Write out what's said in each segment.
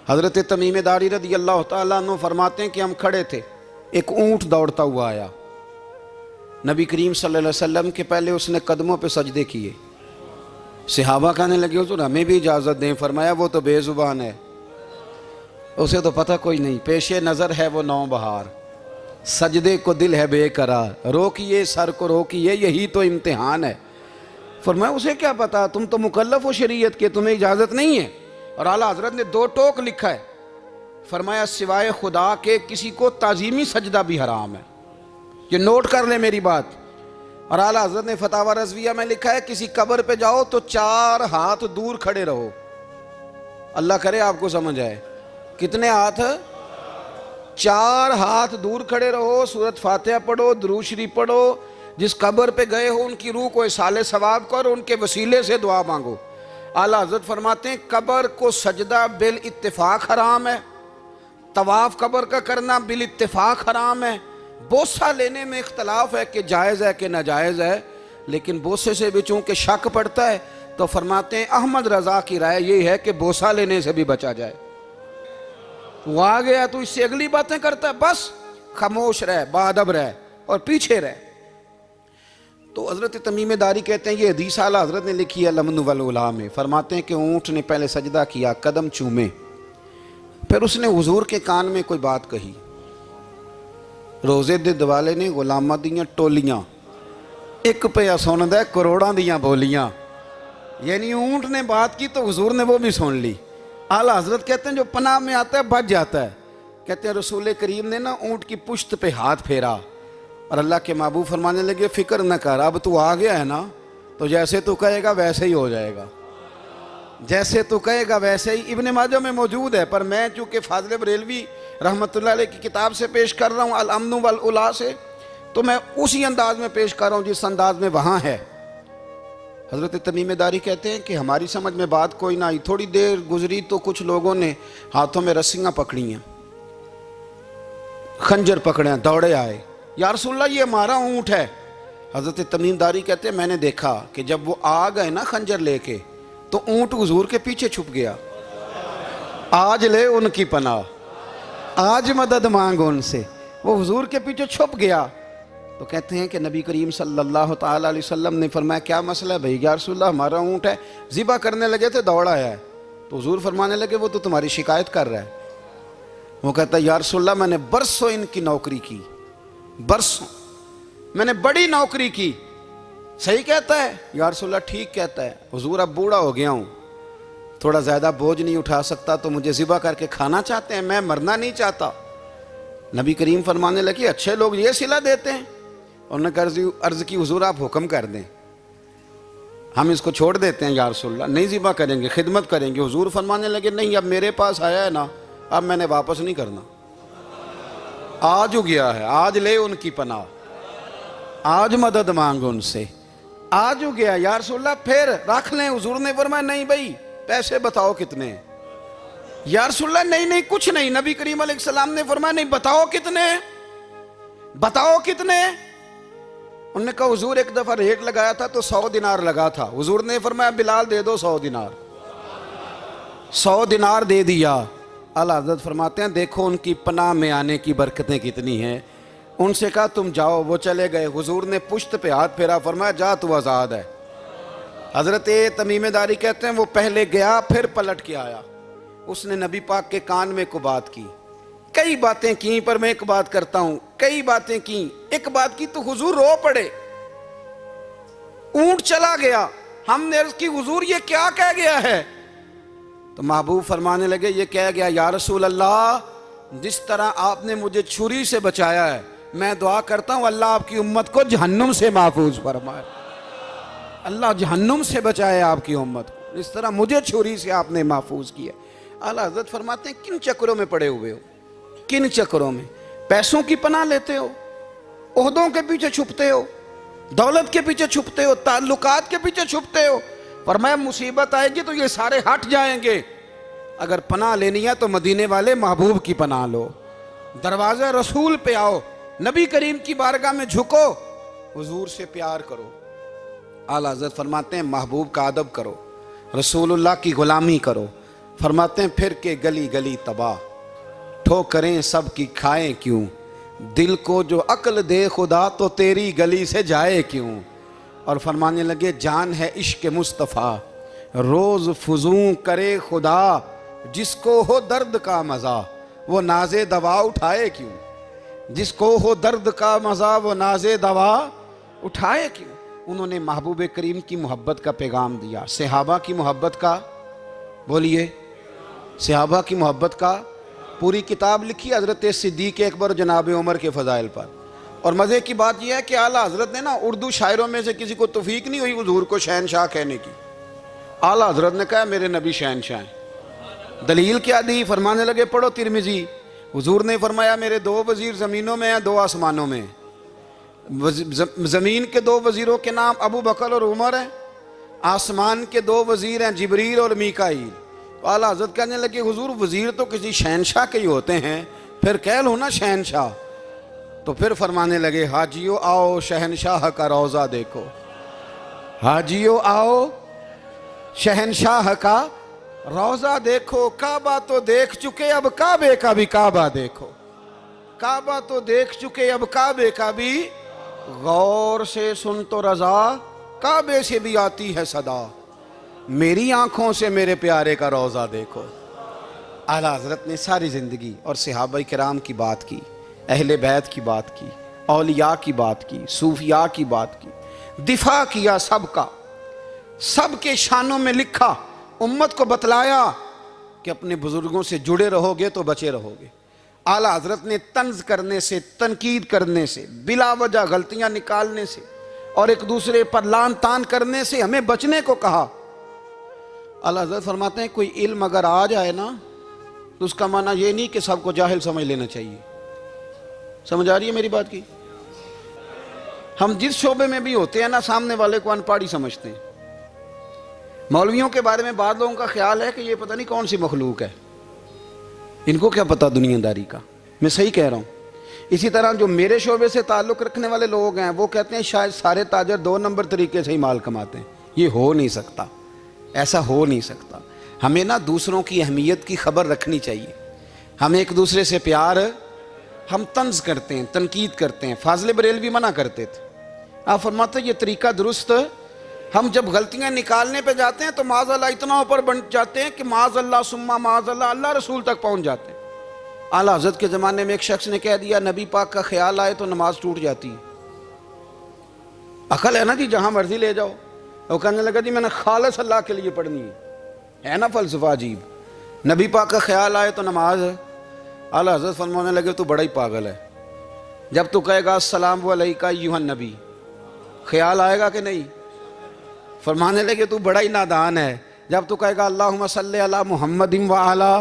حضرت تمیم داری رضی اللہ تعالیٰ عنہ فرماتے ہیں کہ ہم کھڑے تھے، ایک اونٹ دوڑتا ہوا آیا، نبی کریم صلی اللہ علیہ وسلم کے پہلے اس نے قدموں پہ سجدے کیے، صحابہ کہنے لگے حضور ہمیں بھی اجازت دیں، فرمایا وہ تو بے زبان ہے، اسے تو پتہ کوئی نہیں، پیش نظر ہے وہ نو بہار، سجدے کو دل ہے بے قرار، روکیے سر کو روکیے یہی تو امتحان ہے۔ فرمایا اسے کیا پتا، تم تو مکلف ہو شریعت کے، تمہیں اجازت نہیں ہے۔ اور اعلیٰ حضرت نے 2 ٹوک لکھا ہے، فرمایا سوائے خدا کے کسی کو تعظیمی سجدہ بھی حرام ہے، یہ نوٹ کر لیں میری بات۔ اور اعلیٰ حضرت نے فتاوی رضویہ میں لکھا ہے کسی قبر پہ جاؤ تو 4 ہاتھ دور کھڑے رہو، اللہ کرے آپ کو سمجھ آئے، کتنے ہاتھ؟ 4 ہاتھ دور کھڑے رہو، سورۃ فاتحہ پڑھو، درود شریف پڑھو، جس قبر پہ گئے ہو ان کی روح کو اصال ثواب کرو، ان کے وسیلے سے دعا مانگو۔ اعلیٰ حضرت فرماتے ہیں قبر کو سجدہ بالاتفاق حرام ہے، طواف قبر کا کرنا بالاتفاق حرام ہے، بوسہ لینے میں اختلاف ہے کہ جائز ہے کہ ناجائز ہے، لیکن بوسے سے بھی چونکہ شک پڑتا ہے تو فرماتے ہیں احمد رضا کی رائے یہ ہے کہ بوسہ لینے سے بھی بچا جائے۔ وہ آ گیا تو اس سے اگلی باتیں کرتا ہے، بس خاموش رہ، باادب رہ اور پیچھے رہ۔ تو حضرت تمیم داری کہتے ہیں یہ حدیث اعلیٰ حضرت نے لکھی ہے لمن والعلا میں، فرماتے ہیں کہ اونٹ نے پہلے سجدہ کیا، قدم چومے، پھر اس نے حضور کے کان میں کوئی بات کہی، روزے دے دوالے نے غلامہ دیاں ٹولیاں، ایک پہ سن دے کروڑاں دیاں بولیاں، یعنی اونٹ نے بات کی تو حضور نے وہ بھی سن لی۔ اعلیٰ حضرت کہتے ہیں جو پناہ میں آتا ہے بچ جاتا ہے، کہتے ہیں رسول کریم نے نا اونٹ کی پشت پہ ہاتھ پھیرا اور اللہ کے محبوب فرمانے لگے فکر نہ کر، اب تو آ گیا ہے نا تو جیسے تو کہے گا ویسے ہی ہو جائے گا، جیسے تو کہے گا ویسے ہی۔ ابن ماجہ میں موجود ہے، پر میں چونکہ فاضل بریلوی رحمۃ اللہ علیہ کی کتاب سے پیش کر رہا ہوں الامن والعلا سے، تو میں اسی انداز میں پیش کر رہا ہوں جس انداز میں وہاں ہے۔ حضرت تمیم داری کہتے ہیں کہ ہماری سمجھ میں بات کوئی نہ آئی، تھوڑی دیر گزری تو کچھ لوگوں نے ہاتھوں میں رسیاں پکڑی ہیں، خنجر پکڑے ہیں، دوڑے آئے، یا رسول اللہ یہ ہمارا اونٹ ہے۔ حضرت تمیم داری کہتے ہیں میں نے دیکھا کہ جب وہ آ گئے نا خنجر لے کے تو اونٹ حضور کے پیچھے چھپ گیا، آج لے ان کی پناہ، آج مدد مانگ ان سے، وہ حضور کے پیچھے چھپ گیا۔ تو کہتے ہیں کہ نبی کریم صلی اللہ تعالیٰ علیہ وسلم نے فرمایا کیا مسئلہ ہے بھائی؟ یا رسول اللہ ہمارا اونٹ ہے، ذبح کرنے لگے تھے دوڑ آیا ہے۔ تو حضور فرمانے لگے وہ تو تمہاری شکایت کر رہا ہے۔ وہ کہتا ہے یا رسول اللہ میں نے برسوں ان کی نوکری کی، برسوں میں نے بڑی نوکری کی، صحیح کہتا ہے؟ یا رسول اللہ ٹھیک کہتا ہے، حضور اب بوڑھا ہو گیا ہوں، تھوڑا زیادہ بوجھ نہیں اٹھا سکتا تو مجھے ذبح کر کے کھانا چاہتے ہیں، میں مرنا نہیں چاہتا۔ نبی کریم فرمانے لگے اچھے لوگ یہ صلہ دیتے ہیں؟ انہوں نے عرض کی حضور آپ حکم کر دیں، ہم اس کو چھوڑ دیتے ہیں یا رسول اللہ، نہیں ذبح کریں گے، خدمت کریں گے۔ حضور فرمانے لگے نہیں اب میرے پاس آیا ہے نا، اب میں نے واپس نہیں کرنا، آج ہو گیا ہے، آج لے ان کی پناہ، آج مدد مانگ ان سے، آج ہو گیا یا رسول اللہ پھر رکھ لیں۔ حضور نے فرمایا نہیں بھائی پیسے بتاؤ کتنے ہیں؟ یا رسول اللہ نہیں کچھ نہیں۔ نبی کریم علیہ السلام نے فرمایا نہیں بتاؤ کتنے، بتاؤ کتنے؟ انہوں نے کہا حضور ایک دفعہ ریٹ لگایا تھا تو 100 دینار لگا تھا، حضور نے فرمایا بلال دے دو 100 دینار، 100 دینار دے دیا۔ اعلیٰ حضرت فرماتے ہیں دیکھو ان کی پناہ میں آنے کی برکتیں کتنی ہیں۔ ان سے کہا تم جاؤ، وہ چلے گئے، حضور نے پشت پہ ہاتھ پھیرا، فرمایا جا تو آزاد ہے۔ حضرت تمیم داری کہتے ہیں وہ پہلے گیا پھر پلٹ کے آیا، اس نے نبی پاک کے کان میں کو بات کی، کئی باتیں کی، پر میں ایک بات کرتا ہوں، کئی باتیں کی، ایک بات کی تو حضور رو پڑے، اونٹ چلا گیا، ہم نے عرض کی حضور یہ کیا کہہ گیا ہے؟ تو محبوب فرمانے لگے یہ کہہ گیا یا رسول اللہ جس طرح آپ نے مجھے چھری سے بچایا ہے میں دعا کرتا ہوں اللہ آپ کی امت کو جہنم سے محفوظ فرمائے، اللہ جہنم سے بچائے آپ کی امت کو، اس طرح مجھے چھری سے آپ نے محفوظ کیا۔ اعلیٰ حضرت فرماتے ہیں کن چکروں میں پڑے ہوئے ہو، کن چکروں میں؟ پیسوں کی پناہ لیتے ہو، عہدوں کے پیچھے چھپتے ہو، دولت کے پیچھے چھپتے ہو، تعلقات کے پیچھے چھپتے ہو، فرمایا مصیبت آئے گی تو یہ سارے ہٹ جائیں گے۔ اگر پناہ لینی ہے تو مدینے والے محبوب کی پناہ لو، دروازہ رسول پہ آؤ، نبی کریم کی بارگاہ میں جھکو، حضور سے پیار کرو۔ اعلیٰ حضرت فرماتے ہیں محبوب کا ادب کرو، رسول اللہ کی غلامی کرو، فرماتے ہیں پھر کے گلی گلی تباہ، ٹھوکریں سب کی کھائیں کیوں، دل کو جو عقل دے خدا تو تیری گلی سے جائے کیوں۔ اور فرمانے لگے جان ہے عشق مصطفیٰ، روز فزوں کرے خدا، جس کو ہو درد کا مزہ وہ ناز دوا اٹھائے کیوں، جس کو ہو درد کا مزہ وہ ناز دوا اٹھائے کیوں۔ انہوں نے محبوب کریم کی محبت کا پیغام دیا، صحابہ کی محبت کا، بولیے، صحابہ کی محبت کا پوری کتاب لکھی حضرت صدیق اکبر جناب عمر کے فضائل پر۔ اور مزے کی بات یہ ہے کہ اعلیٰ حضرت نے نا اردو شاعروں میں سے کسی کو توفیق نہیں ہوئی حضور کو شہنشاہ کہنے کی، اعلیٰ حضرت نے کہا میرے نبی شہنشاہ ہیں۔ دلیل کیا دی؟ فرمانے لگے پڑھو ترمذی، حضور نے فرمایا میرے دو وزیر زمینوں میں ہیں، دو آسمانوں میں۔ زمین کے دو وزیروں کے نام ابو بکر اور عمر ہیں، آسمان کے دو وزیر ہیں جبریل اور میکائیل۔ تو اعلیٰ حضرت کہنے لگے حضور وزیر تو کسی شہنشاہ کے ہی ہوتے ہیں، پھر کہہ لو نا شہنشاہ۔ تو پھر فرمانے لگے حاجیو آؤ شہنشاہ کا روضہ دیکھو، حاجیو آؤ شہنشاہ کا روضہ دیکھو، کعبہ تو دیکھ چکے اب کعبے کا بھی کعبہ دیکھو، کعبہ تو دیکھ چکے اب کعبے کا بھی، غور سے سن تو رضا کعبے سے بھی آتی ہے صدا، میری آنکھوں سے میرے پیارے کا روضہ دیکھو۔ اعلیٰ حضرت نے ساری زندگی اور صحابہ کرام کی بات کی، اہل بیت کی بات کی، اولیاء کی بات کی، صوفیاء کی بات کی، دفاع کیا سب کا، سب کے شانوں میں لکھا، امت کو بتلایا کہ اپنے بزرگوں سے جڑے رہو گے تو بچے رہو گے۔ اعلیٰ حضرت نے طنز کرنے سے، تنقید کرنے سے، بلا وجہ غلطیاں نکالنے سے اور ایک دوسرے پر لان تان کرنے سے ہمیں بچنے کو کہا۔ اعلیٰ حضرت فرماتے ہیں کوئی علم اگر آ جائے نا تو اس کا معنی یہ نہیں کہ سب کو جاہل سمجھ لینا چاہیے۔ سمجھ آ رہی ہے میری بات کی؟ ہم جس شعبے میں بھی ہوتے ہیں نا سامنے والے کو ان پڑھ ہی سمجھتے ہیں۔ مولویوں کے بارے میں بعض لوگوں کا خیال ہے کہ یہ پتہ نہیں کون سی مخلوق ہے، ان کو کیا پتہ دنیا داری کا۔ میں صحیح کہہ رہا ہوں۔ اسی طرح جو میرے شعبے سے تعلق رکھنے والے لوگ ہیں وہ کہتے ہیں شاید سارے تاجر 2 نمبر طریقے سے ہی مال کماتے ہیں۔ یہ ہو نہیں سکتا، ایسا ہو نہیں سکتا۔ ہمیں نا دوسروں کی اہمیت کی خبر رکھنی چاہیے، ہم ایک دوسرے سے پیار، ہم طنز کرتے ہیں، تنقید کرتے ہیں۔ فاضل بریلوی منع کرتے تھے، آپ فرماتے یہ طریقہ درست، ہم جب غلطیاں نکالنے پہ جاتے ہیں تو معاذ اللہ اتنا اوپر بن جاتے ہیں کہ معاذ اللہ ثم معاذ اللہ اللہ رسول تک پہنچ جاتے ہیں۔ اعلیٰ حضرت کے زمانے میں ایک شخص نے کہہ دیا نبی پاک کا خیال آئے تو نماز ٹوٹ جاتی ہے۔ عقل ہے نا جی، جہاں مرضی لے جاؤ۔ وہ کہنے لگا جی میں نے خالص اللہ کے لیے پڑھنی ہے نا فلسفہ عجیب، نبی پاک کا خیال آئے تو نماز۔ اعلیٰ حضرت فرمانے لگے تو بڑا ہی پاگل ہے، جب تو کہے گا السلام علیکہ ایھا النبی، خیال آئے گا کہ نہیں؟ فرمانے لگے تو بڑا ہی نادان ہے، جب تو کہے گا اللہم صلی علی محمد وعلی،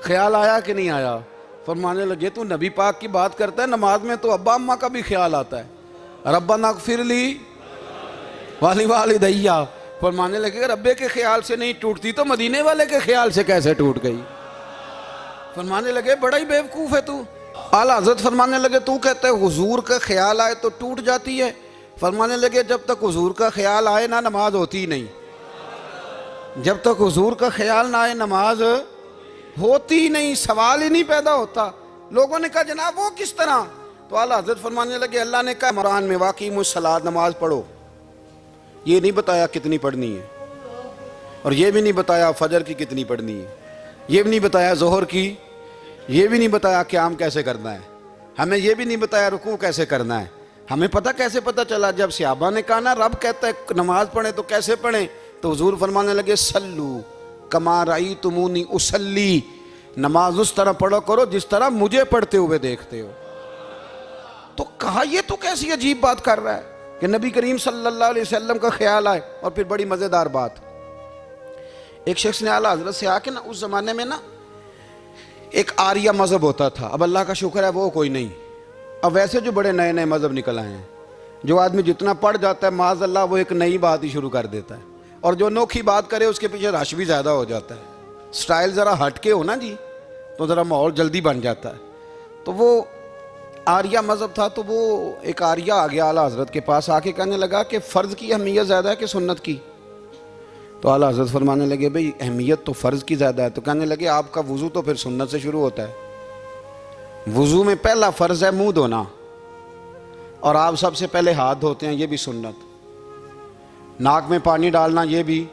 خیال آیا کہ نہیں آیا؟ فرمانے لگے تو نبی پاک کی بات کرتا ہے، نماز میں تو ابا اماں کا بھی خیال آتا ہے، ربنا اغفر لی والی والدیہ۔ فرمانے لگے ربے کے خیال سے نہیں ٹوٹتی تو مدینے والے کے خیال سے کیسے ٹوٹ گئی؟ فرمانے لگے بڑا ہی بیوقوف ہے تو۔ اعلیٰ حضرت فرمانے لگے تو کہتا ہے حضور کا خیال آئے تو ٹوٹ جاتی ہے۔ فرمانے لگے جب تک حضور کا خیال آئے نہ نماز ہوتی نہیں، جب تک حضور کا خیال نہ آئے نماز ہوتی نہیں، سوال ہی نہیں پیدا ہوتا۔ لوگوں نے کہا جناب وہ کس طرح؟ تو اعلیٰ حضرت فرمانے لگے اللہ نے کہا قرآن میں واقعی الصلاۃ، نماز پڑھو، یہ نہیں بتایا کتنی پڑھنی ہے، اور یہ بھی نہیں بتایا فجر کی کتنی پڑھنی ہے، یہ بھی نہیں بتایا ظہر کی، یہ بھی نہیں بتایا قیام کیسے کرنا ہے، ہمیں یہ بھی نہیں بتایا رکوع کیسے کرنا ہے۔ ہمیں پتہ کیسے پتہ چلا؟ جب صحابہ نے کہا نا رب کہتا ہے نماز پڑھیں تو کیسے پڑھیں، تو حضور فرمانے لگے سلو کما رأیتمونی اصلی، نماز اس طرح پڑھو کرو جس طرح مجھے پڑھتے ہوئے دیکھتے ہو۔ تو کہا یہ تو کیسی عجیب بات کر رہا ہے کہ نبی کریم صلی اللہ علیہ وسلم کا خیال آئے۔ اور پھر بڑی مزیدار بات، ایک شخص نے اعلیٰ حضرت سے آ کے نا اس زمانے میں نا ایک آریہ مذہب ہوتا تھا، اب اللہ کا شکر ہے وہ کوئی نہیں، اب ویسے جو بڑے نئے نئے مذہب نکل آئے ہیں، جو آدمی جتنا پڑھ جاتا ہے معاذ اللہ وہ ایک نئی بات ہی شروع کر دیتا ہے، اور جو انوکھی بات کرے اس کے پیچھے رش بھی زیادہ ہو جاتا ہے، سٹائل ذرا ہٹ کے ہو نا جی تو ذرا ماحول جلدی بن جاتا ہے۔ تو وہ آریہ مذہب تھا، تو وہ ایک آریہ آ گیا اعلیٰ حضرت کے پاس، آ کے کہنے لگا کہ فرض کی اہمیت زیادہ ہے کہ سنت کی؟ تو اعلیٰ حضرت فرمانے لگے بھئی اہمیت تو فرض کی زیادہ ہے. تو کہنے لگے آپ کا وضو تو پھر سنت سے شروع ہوتا ہے. وضو میں پہلا فرض ہے منہ دھونا, اور آپ سب سے پہلے ہاتھ دھوتے ہیں, یہ بھی سنت. ناک میں پانی ڈالنا یہ بھی,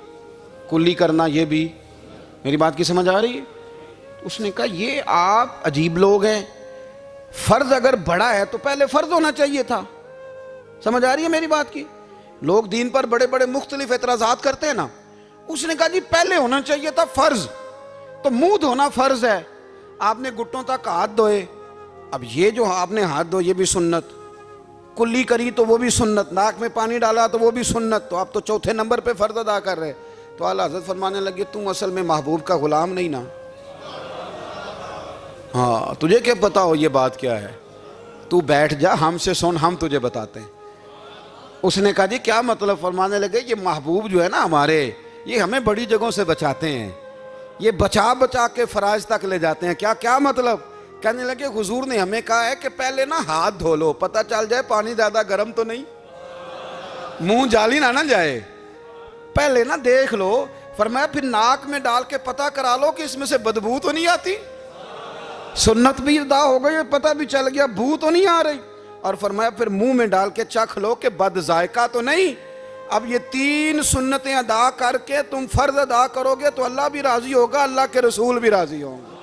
کلی کرنا یہ بھی. میری بات کی سمجھ آ رہی ہے؟ اس نے کہا یہ آپ عجیب لوگ ہیں, فرض اگر بڑا ہے تو پہلے فرض ہونا چاہیے تھا. سمجھ آ رہی ہے میری بات کی؟ لوگ دین پر بڑے بڑے مختلف اعتراضات کرتے ہیں نا. اس نے کہا جی پہلے ہونا چاہیے تھا فرض. تو منہ دھونا فرض ہے, آپ نے گھٹنوں تک ہاتھ دھوئے, اب یہ جو آپ نے ہاتھ دھو یہ بھی سنت, کلی کری تو وہ بھی سنت, ناک میں پانی ڈالا تو وہ بھی سنت. تو آپ تو چوتھے نمبر پہ فرض ادا کر رہے. تو اعلیٰ حضرت فرمانے لگے تم اصل میں محبوب کا غلام نہیں نا. ہاں تجھے کیا پتا ہو یہ بات کیا ہے, تو بیٹھ جا ہم سے سن, ہم تجھے بتاتے ہیں. اس نے کہا جی کیا مطلب؟ فرمانے لگے یہ محبوب جو ہے نا ہمارے, یہ ہمیں بڑی جگہوں سے بچاتے ہیں, یہ بچا بچا کے فرائض تک لے جاتے ہیں. کیا مطلب؟ کہنے لگے حضور نے ہمیں کہا ہے کہ پہلے نا ہاتھ دھو لو, پتہ چل جائے پانی زیادہ گرم تو نہیں, منہ جالی نہ جائے, پہلے نا دیکھ لو. فرمایا پھر ناک میں ڈال کے پتہ کرا لو کہ اس میں سے بدبو تو نہیں آتی. سنت بھی ادا ہو گئی, پتہ بھی چل گیا بو تو نہیں آ رہی. اور فرمایا پھر منہ میں ڈال کے چکھ لو کہ بد ذائقہ تو نہیں. اب یہ 3 سنتیں ادا کر کے تم فرض ادا کرو گے تو اللہ بھی راضی ہوگا, اللہ کے رسول بھی راضی ہوں گے.